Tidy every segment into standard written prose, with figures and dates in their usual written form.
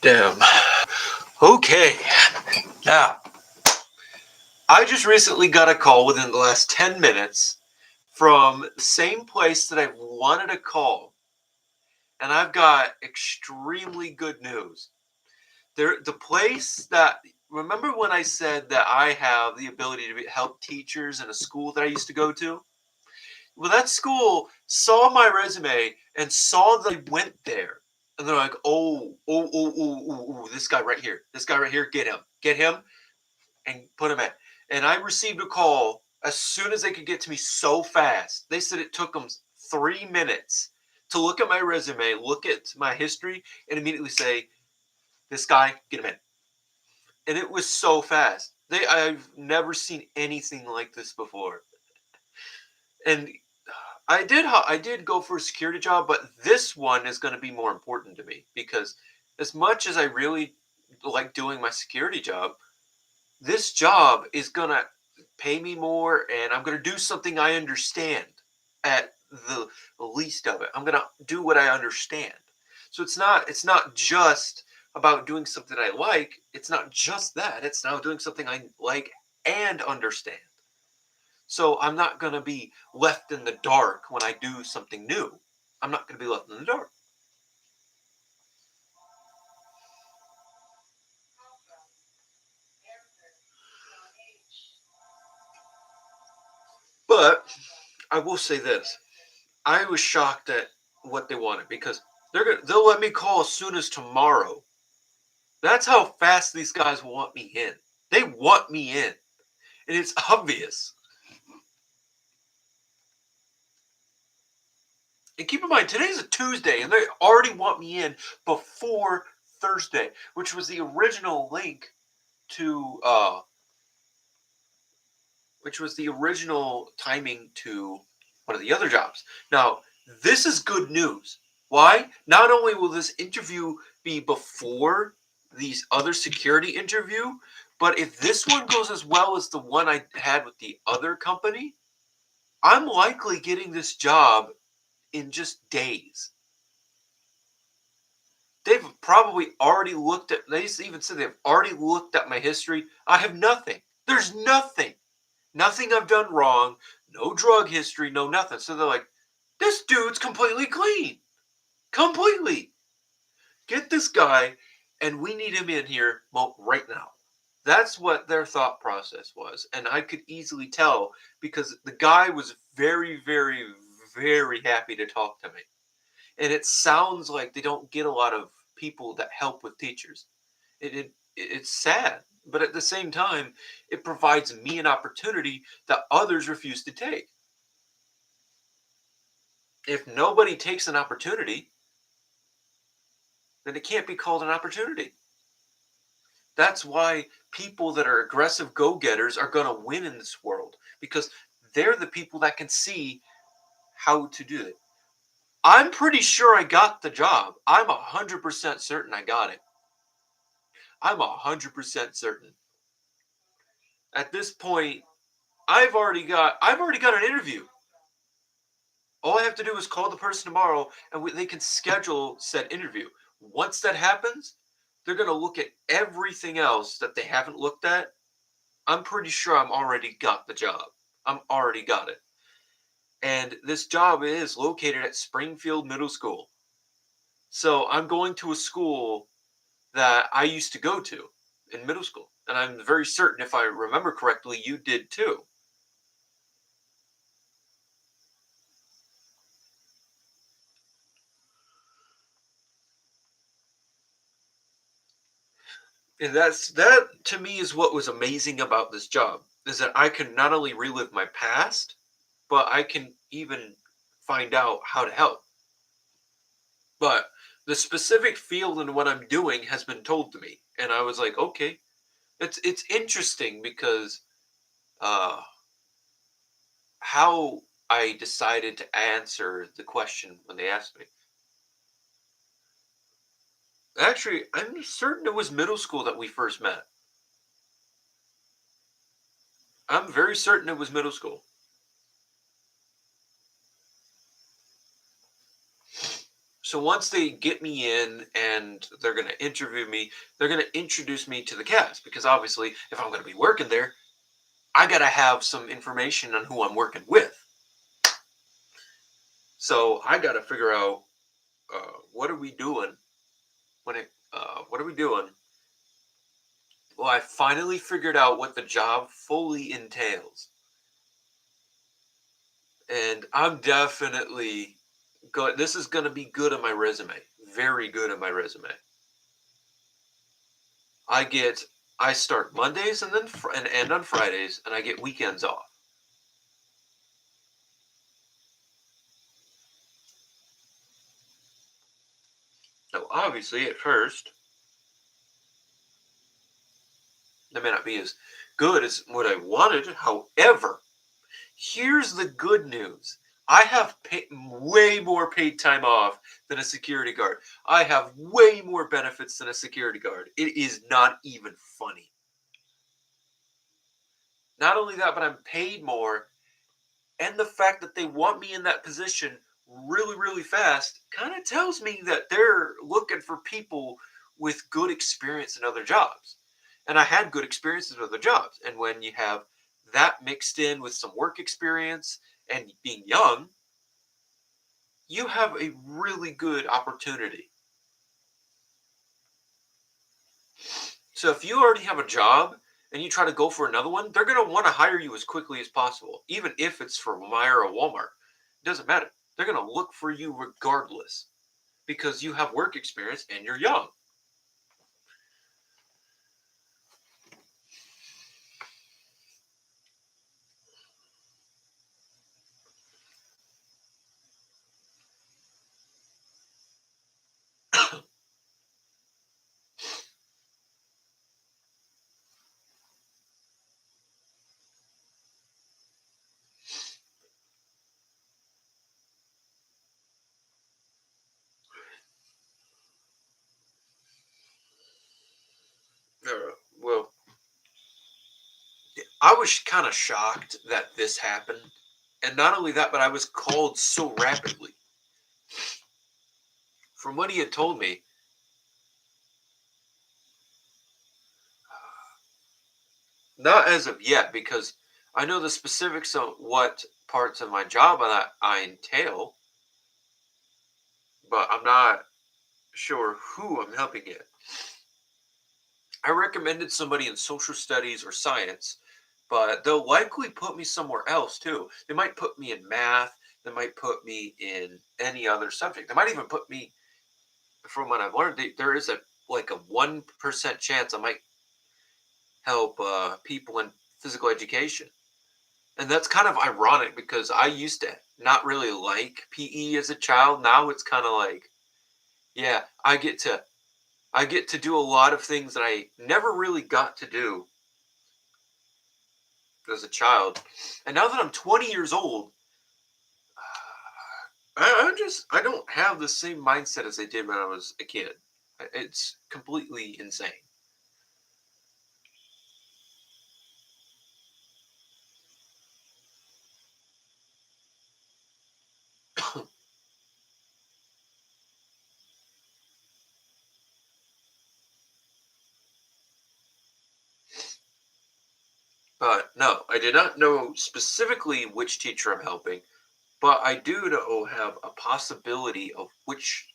Damn. Okay. Now, I just recently got a call within the last 10 minutes from the same place that I've wanted to call, and I've got extremely good news. The place that, remember when I said that I have the ability to help teachers in a school that I used to go to? Well, that school saw my resume and saw that I went there. And they're like, this guy right here, get him, and put him in. And I received a call as soon as they could get to me so fast. They said it took them 3 minutes to look at my resume, look at my history, and immediately say, this guy, get him in. And it was so fast. I've never seen anything like this before. And I did go for a security job, but this one is going to be more important to me because as much as I really like doing my security job, this job is going to pay me more and I'm going to do something I understand at the least of it. I'm going to do what I understand. So it's not just about doing something I like. It's not just that. It's now doing something I like and understand. So I'm not going to be left in the dark when I do something new. I'm not going to be left in the dark. But I will say this. I was shocked at what they wanted because they'll let me call as soon as tomorrow. That's how fast these guys want me in. They want me in. And it's obvious. And keep in mind, today's a Tuesday, and they already want me in before Thursday, which was the original link to which was the original timing to one of the other jobs. Now, this is good news. Why? Not only will this interview be before these other security interview, but if this one goes as well as the one I had with the other company, I'm likely getting this job in just days. They've probably already looked at, they even said they've already looked at my history. I have nothing. There's nothing. Nothing I've done wrong, no drug history, no nothing. So they're like, this dude's completely clean. Completely. Get this guy, and we need him in here right now. That's what their thought process was. And I could easily tell because the guy was very, very, very happy to talk to me. And it sounds like they don't get a lot of people that help with teachers. It's sad, but at the same time, it provides me an opportunity that others refuse to take. If nobody takes an opportunity, then it can't be called an opportunity. That's why people that are aggressive go-getters are going to win in this world because they're the people that can see how to do it. I'm pretty sure I got the job. I'm 100% certain I got it. I'm 100% certain. At this point, I've already got an interview. All I have to do is call the person tomorrow, and they can schedule said interview. Once that happens, they're going to look at everything else that they haven't looked at. I'm pretty sure I'm already got the job. I'm already got it. And this job is located at Springfield Middle School. So I'm going to a school that I used to go to in middle school. And I'm very certain, if I remember correctly, you did too. And that to me is what was amazing about this job is that I can not only relive my past, but I can even find out how to help. But the specific field and what I'm doing has been told to me, and I was like, okay, it's interesting because uh, how I decided to answer the question when they asked me. Actually, I'm certain it was middle school that we first met. I'm very certain it was middle school. So once they get me in and they're going to interview me, they're going to introduce me to the cast because obviously, if I'm going to be working there, I got to have some information on who I'm working with. So I got to figure out what are we doing what are we doing? Well, I finally figured out what the job fully entails, and I'm definitely good. This is going to be good on my resume. Very good on my resume. I get I start Mondays and then and end on Fridays, and I get weekends off. Now, obviously, at first, that may not be as good as what I wanted. However, here's the good news. I have way more paid time off than a security guard. I have way more benefits than a security guard. It is not even funny. Not only that, but I'm paid more. And the fact that they want me in that position really, really fast kind of tells me that they're looking for people with good experience in other jobs. And I had good experiences with other jobs. And when you have that mixed in with some work experience and being young, you have a really good opportunity. So if you already have a job and you try to go for another one, they're going to want to hire you as quickly as possible, even if it's for Meijer or Walmart. It doesn't matter. They're going to look for you regardless because you have work experience and you're young. Well, I was kind of shocked that this happened. And not only that, but I was called so rapidly. From what he had told me, not as of yet, because I know the specifics of what parts of my job I entail, but I'm not sure who I'm helping yet. I recommended somebody in social studies or science, but they'll likely put me somewhere else too. They might put me in math. They might put me in any other subject. They might even put me, from what I've learned, there is a like a 1% chance I might help people in physical education. And that's kind of ironic because I used to not really like PE as a child. Now it's kind of like, yeah, I get to do a lot of things that I never really got to do as a child. And now that I'm 20 years old, I don't have the same mindset as I did when I was a kid. It's completely insane. But no, I did not know specifically which teacher I'm helping, but I do know have a possibility of which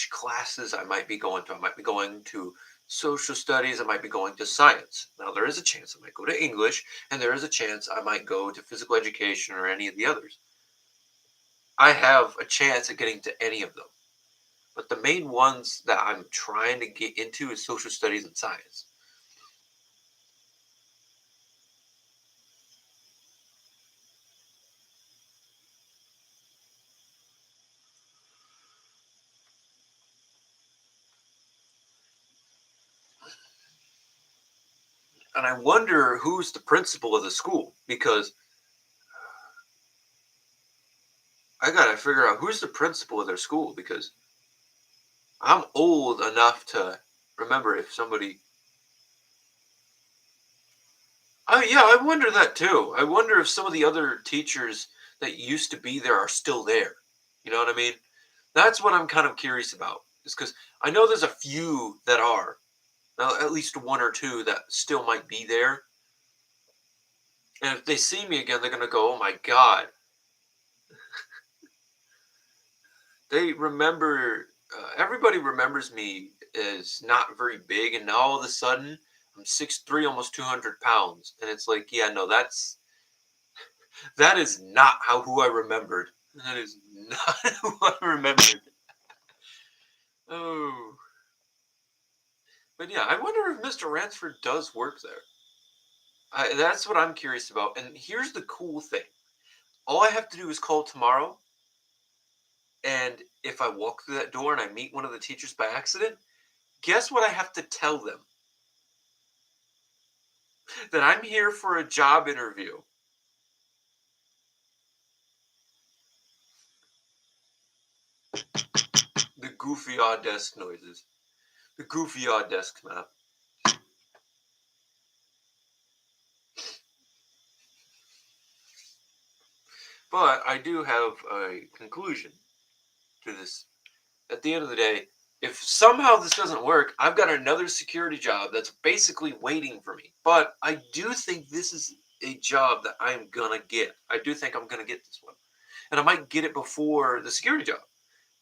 classes I might be going to. I might be going to social studies. I might be going to science. Now, there is a chance I might go to English, and there is a chance I might go to physical education or any of the others. I have a chance at getting to any of them. But the main ones that I'm trying to get into is social studies and science. And I wonder who's the principal of the school because I got to figure out who's the principal of their school because I'm old enough to remember if somebody. Oh, yeah, I wonder that too. I wonder if some of the other teachers that used to be there are still there. You know what I mean? That's what I'm kind of curious about. Is because I know there's a few that are, at least one or two that still might be there. And if they see me again, they're gonna go, "Oh my God!" They remember. Everybody remembers me as not very big, and now all of a sudden I'm 6'3", almost 200 pounds, and it's like, yeah, no, that is not who I remembered. That is not who I remembered. Oh, but yeah, I wonder if Mr. Ransford does work there. That's what I'm curious about. And here's the cool thing: all I have to do is call tomorrow, and if I walk through that door and I meet one of the teachers by accident, guess what I have to tell them? That I'm here for a job interview. The goofy odd desk noises. The goofy odd desk map. But I do have a conclusion to this. At the end of the day, if somehow this doesn't work, I've got another security job that's basically waiting for me. But I do think this is a job that I'm gonna get. I do think I'm gonna get this one. And I might get it before the security job.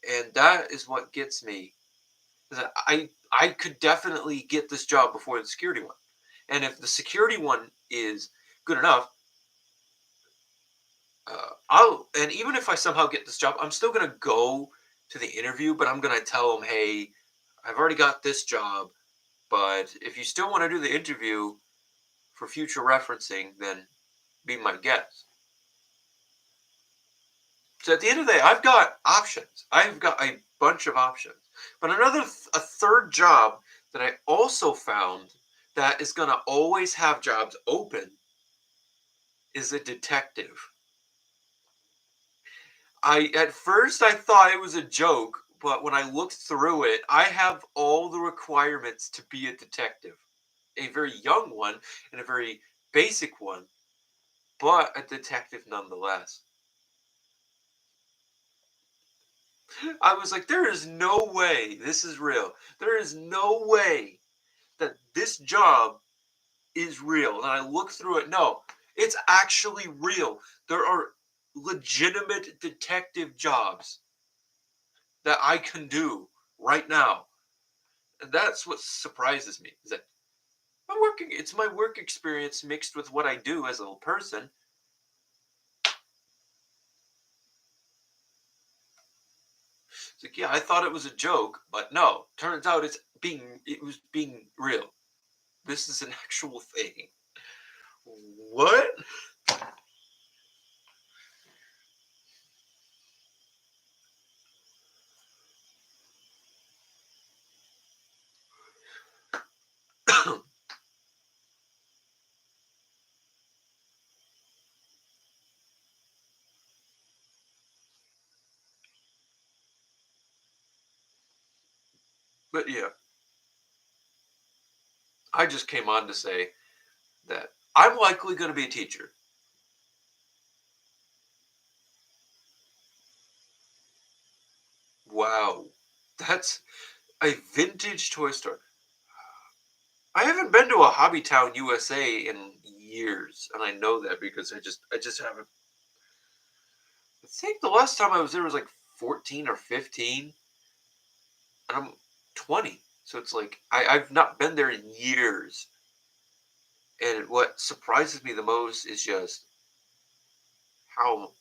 And that is what gets me. That I could definitely get this job before the security one. And if the security one is good enough, and even if I somehow get this job, I'm still gonna go to the interview, but I'm gonna tell them, hey, I've already got this job, but if you still want to do the interview for future referencing, then be my guest. So at the end of the day, I've got options. I've got a bunch of options. But a third job that I also found that is gonna always have jobs open is a detective. At first I thought it was a joke, but when I looked through it, I have all the requirements to be a detective. A very young one and a very basic one, but a detective nonetheless. I was like, there is no way this is real. There is no way that this job is real. And I looked through it. No, it's actually real. There are legitimate detective jobs that I can do right now. And that's what surprises me. Is that it's my work experience mixed with what I do as a person. It's like, yeah, I thought it was a joke, but no, turns out it was being real. This is an actual thing. What? But yeah, I just came on to say that I'm likely going to be a teacher. Wow. That's a vintage toy store. I haven't been to a Hobby Town USA in years, and I know that because I just haven't. I think the last time I was there was like 14 or 15, and I'm 20. So it's like I've not been there in years. And what surprises me the most is just how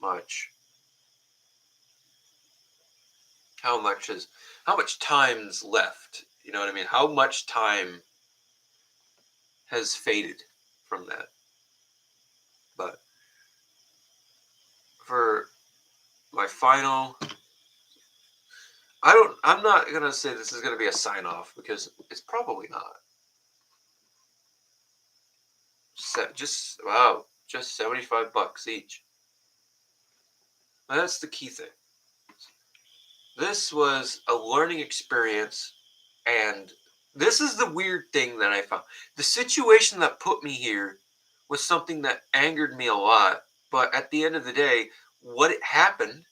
much is how much time's left. You know what I mean? How much time has faded from that. But for my final, I'm not gonna say this is gonna be a sign off because it's probably not. Just wow, just $75 each. And that's the key thing. This was a learning experience, and this is the weird thing that I found. The situation that put me here was something that angered me a lot, but at the end of the day, what it happened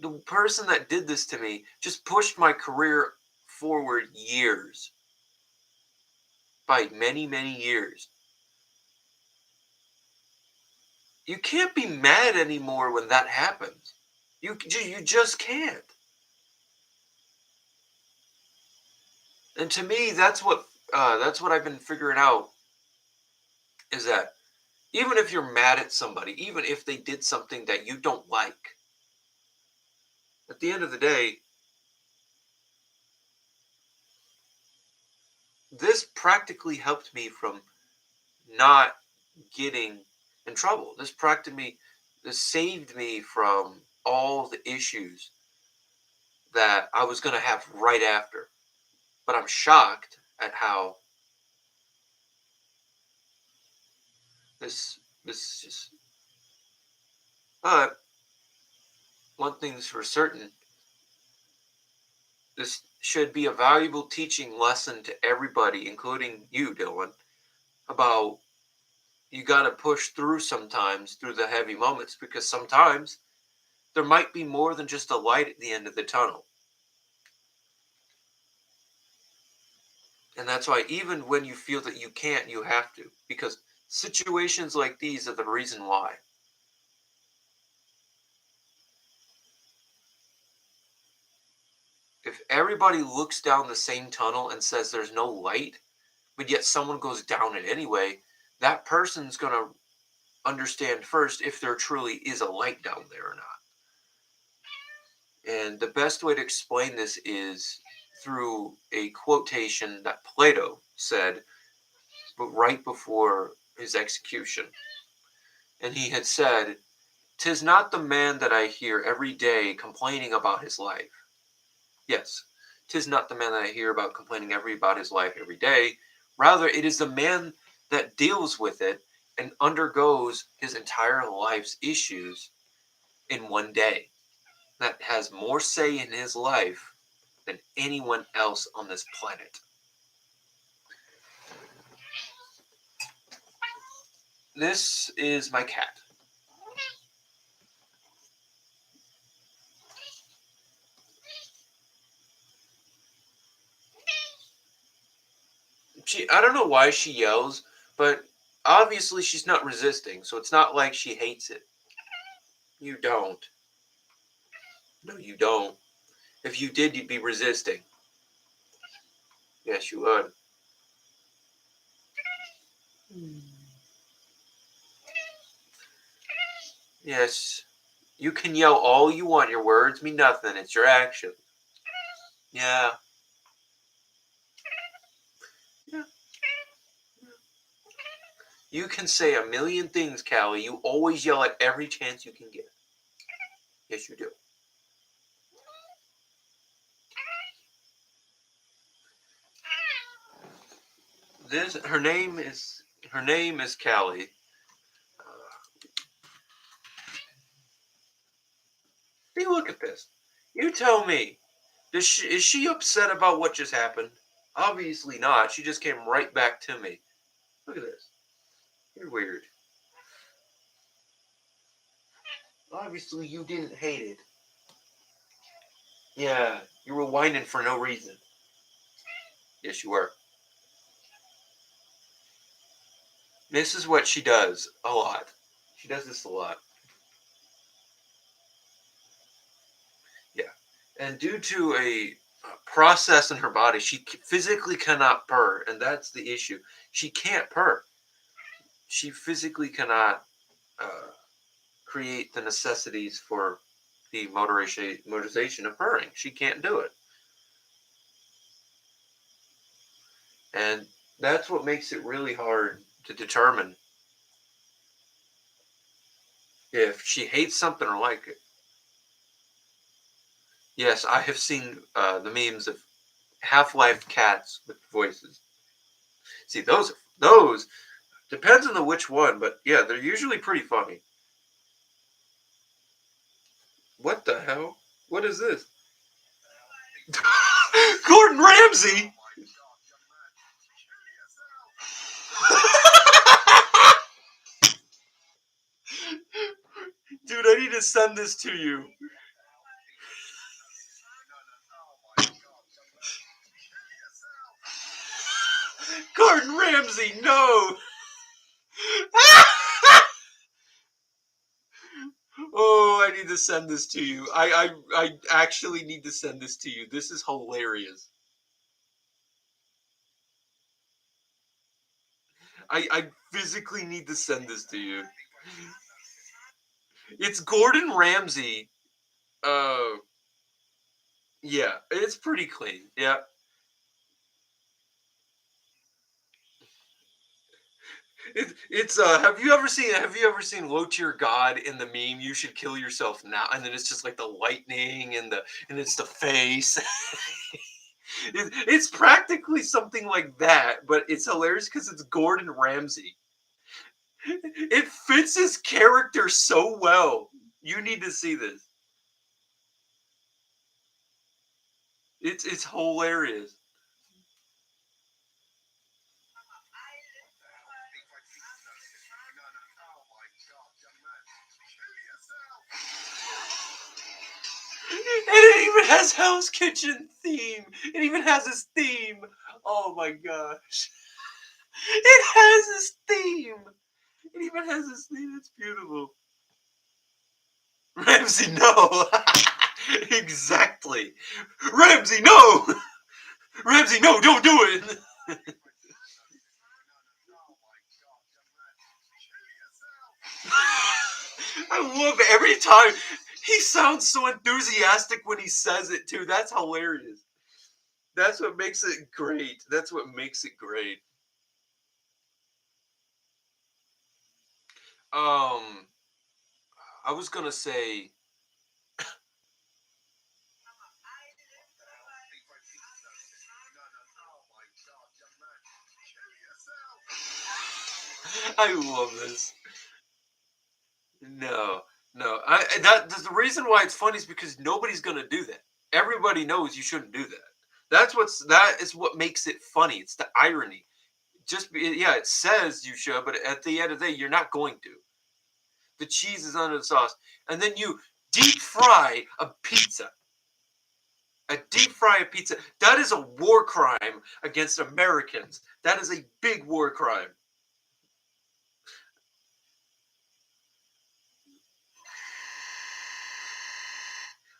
The person that did this to me just pushed my career forward years. By many, many years. You can't be mad anymore when that happens. You just can't. And to me, that's what I've been figuring out, is that even if you're mad at somebody, even if they did something that you don't like, at the end of the day, this practically helped me from not getting in trouble. This saved me from all the issues that I was going to have right after. But I'm shocked at how this just. But one thing's for certain: this should be a valuable teaching lesson to everybody, including you, Dylan, about you got to push through sometimes through the heavy moments, because sometimes there might be more than just a light at the end of the tunnel. And that's why even when you feel that you can't, you have to, because situations like these are the reason why. If everybody looks down the same tunnel and says there's no light, but yet someone goes down it anyway, that person's going to understand first if there truly is a light down there or not. And the best way to explain this is through a quotation that Plato said, but right before his execution. And he had said, "'Tis not the man that I hear every day complaining about his life." Yes, 'tis not the man that I hear about complaining about his life every day. Rather, it is the man that deals with it and undergoes his entire life's issues in one day, that has more say in his life than anyone else on this planet. This is my cat. I don't know why she yells, but obviously she's not resisting, so it's not like she hates it. You don't. No, you don't. If you did, you'd be resisting. Yes, you would. Yes, you can yell all you want. Your words mean nothing. It's your action. Yeah. Yeah. You can say a million things, Callie. You always yell at every chance you can get. Yes, you do. Her name is Callie. See, look at this. You tell me. Is she upset about what just happened? Obviously not. She just came right back to me. Look at this. You're weird. Obviously you didn't hate it. Yeah, you were whining for no reason. Yes, you were. This is what she does a lot. She does this a lot. Yeah. And due to a process in her body, she physically cannot purr, and that's the issue. She can't purr. She physically cannot uh, create the necessities for the motorization of purring. She can't do it. And that's what makes it really hard to determine if she hates something or like it. Yes, I have seen the memes of half-life cats with voices. See, those depends on the which one, but yeah, they're usually pretty funny. What the hell? What is this? Gordon Ramsay. Dude, I need to send this to you. Gordon Ramsay, no! Oh, I need to send this to you. I actually need to send this to you. This is hilarious. I physically need to send this to you. It's Gordon Ramsay. Uh, yeah, it's pretty clean. Yeah. It's have you ever seen Low Tier God in the meme you should kill yourself now, and then it's just like the lightning and it's the face. It's practically something like that, but it's hilarious because it's Gordon Ramsay. It fits his character so well. You need to see this. It's hilarious. And it even has Hell's Kitchen theme. It even has his theme. Oh my gosh. It has his theme. It even has his theme. It's beautiful. Ramsey, no. Exactly. Ramsey, no. Ramsey, no, don't do it. I love it. Every time he sounds so enthusiastic when he says it too. That's hilarious. That's what makes it great. That's what makes it great. Um, I was gonna say, I love this. No, no. That's the reason why it's funny is because nobody's gonna do that. Everybody knows you shouldn't do that. That is what makes it funny. It's the irony. Yeah, it says you should, but at the end of the day, you're not going to. The cheese is under the sauce, and then you deep fry a pizza. A deep fry a pizza. That is a war crime against Americans. That is a big war crime.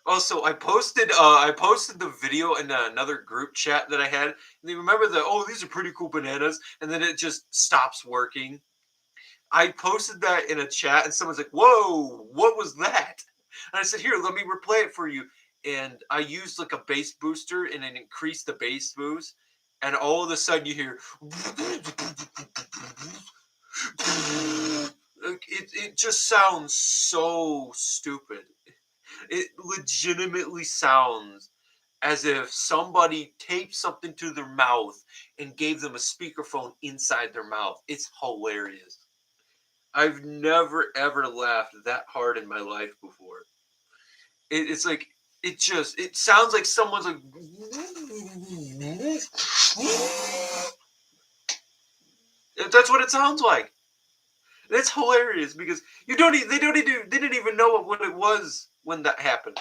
Also, I posted the video in another group chat that I had. And you remember these are pretty cool bananas, and then it just stops working. I posted that in a chat, and someone's like, "Whoa, what was that?" And I said, "Here, let me replay it for you." And I used like a bass booster, and it increased the bass boost. And all of a sudden, you hear it just sounds so stupid. It legitimately sounds as if somebody taped something to their mouth and gave them a speakerphone inside their mouth. It's hilarious. I've never ever laughed that hard in my life before. It's like it sounds like someone's like that's what it sounds like. It's hilarious because they didn't even know what it was when that happened.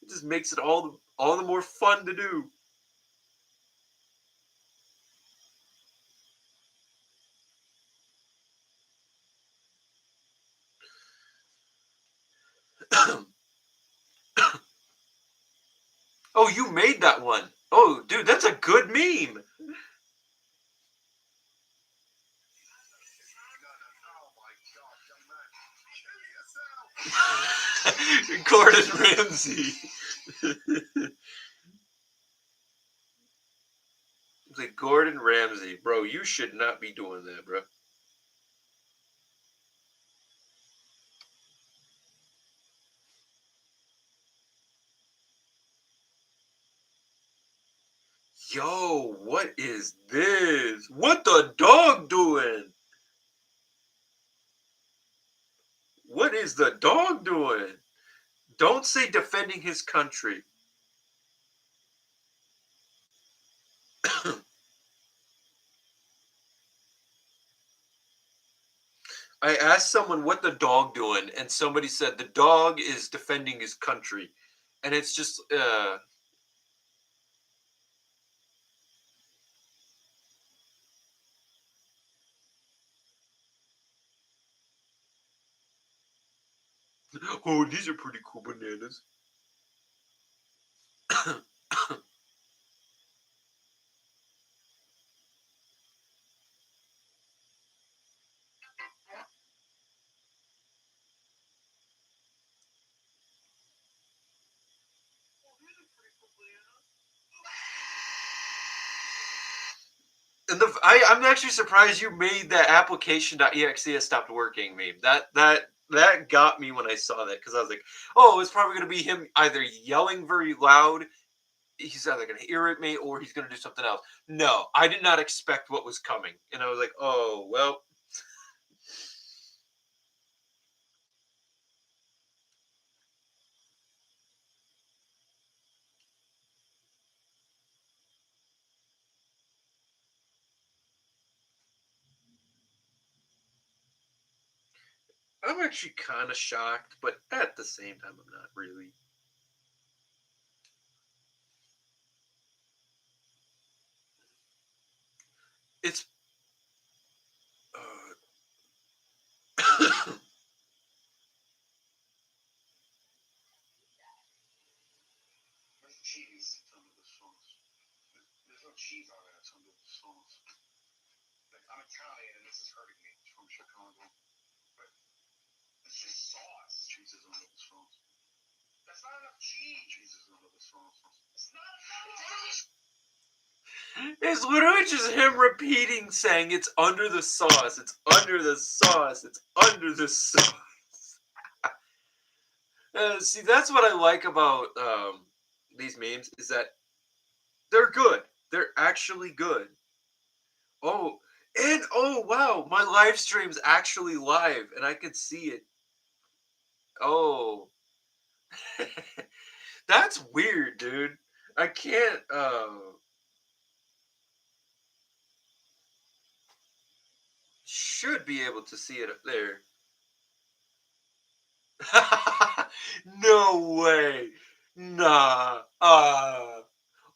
It just makes it all the more fun to do. Oh, you made that one. Oh, dude, that's a good meme. Gordon Ramsay. It's like Gordon Ramsay, bro. You should not be doing that, bro. Yo, what is this? What the dog doing? What is the dog doing? Don't say defending his country. I asked someone what the dog doing, and somebody said the dog is defending his country, and it's just Oh, these are pretty cool bananas. And I'm actually surprised you made that application.exe has stopped working meme. That got me when I saw that because I was like, oh, it's probably gonna be him either yelling very loud. He's either gonna irritate me or he's gonna do something else. No, I did not expect what was coming, and I was like, oh well. I'm actually kind of shocked, but at the same time, I'm not really. It's. Cheese under the sauce. There's no cheese on it. It's under the sauce. Like, I'm Italian, and this is hurting me. It's from Chicago, but it's just sauce. Cheese is under the sauce. That's not enough cheese. Cheese is under the sauce. It's not enough. It's literally just him repeating, saying it's under the sauce. It's under the sauce. It's under the sauce. See, that's what I like about these memes is that they're good. They're actually good. Oh, and oh wow, my live stream's actually live, and I can see it. Oh, that's weird, dude. I can't. Should be able to see it up there. No way. Nah.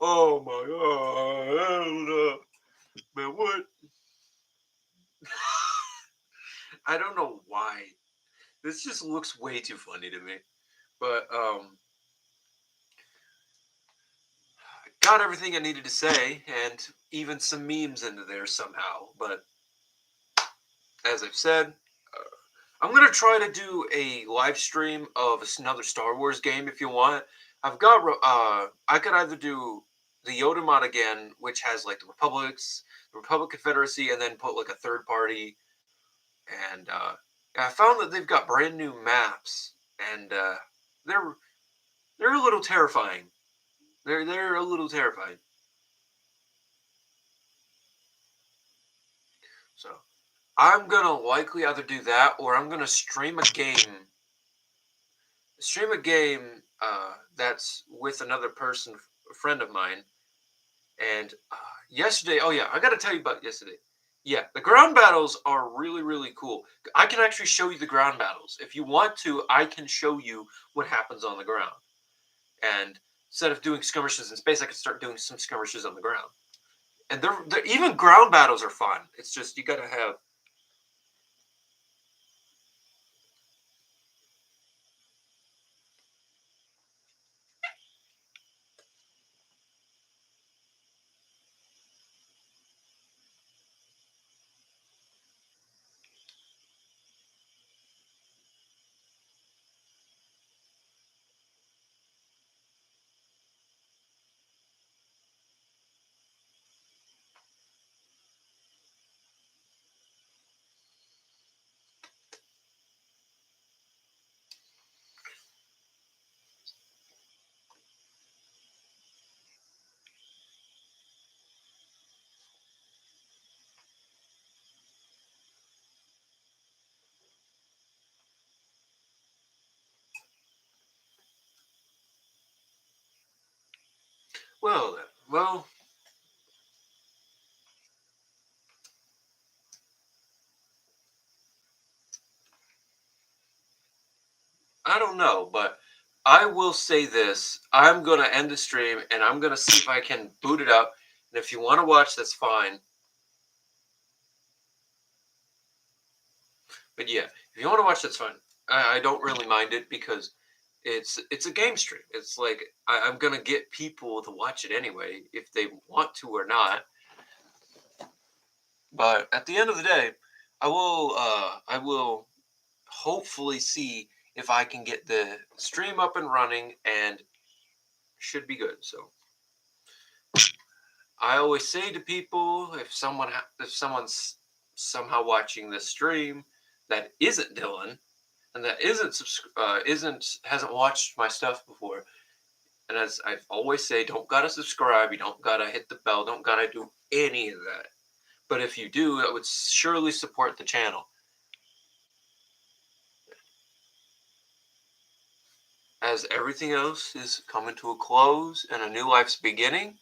Oh my god. I don't know. Man, what? I don't know why. This just looks way too funny to me. But got everything I needed to say and even some memes into there somehow. But as I've said, I'm gonna try to do a live stream of another Star Wars game if you want. I've got I could either do the Yoda mod again, which has like the Republic Confederacy, and then put like a third party. And I found that they've got brand new maps, and they're they're a little terrifying. They're a little terrifying. So I'm gonna likely either do that or I'm gonna stream a game that's with another person, a friend of mine. And yesterday, oh yeah, I got to tell you about yesterday. Yeah, the ground battles are really really cool. I can actually show you the ground battles if you want to. I can show you what happens on the ground. And instead of doing skirmishes in space, I can start doing some skirmishes on the ground. And they're even ground battles are fun. It's just you got to have. Well, then, well, I don't know, but I will say this: I'm gonna end the stream, and I'm gonna see if I can boot it up. And if you want to watch, that's fine. But yeah, if you want to watch, that's fine. I don't really mind it because it's a game stream. It's like I'm gonna get people to watch it anyway if they want to or not. But at the end of the day, I will hopefully see if I can get the stream up and running, and should be good. So I always say to people, if someone's somehow watching this stream that isn't Dylan and that hasn't watched my stuff before, and as I always say, don't gotta subscribe, you don't gotta hit the bell, don't gotta do any of that. But if you do, that would surely support the channel. As everything else is coming to a close and a new life's beginning,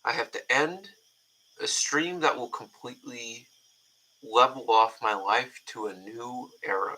I have to end a stream that will completely level off my life to a new era.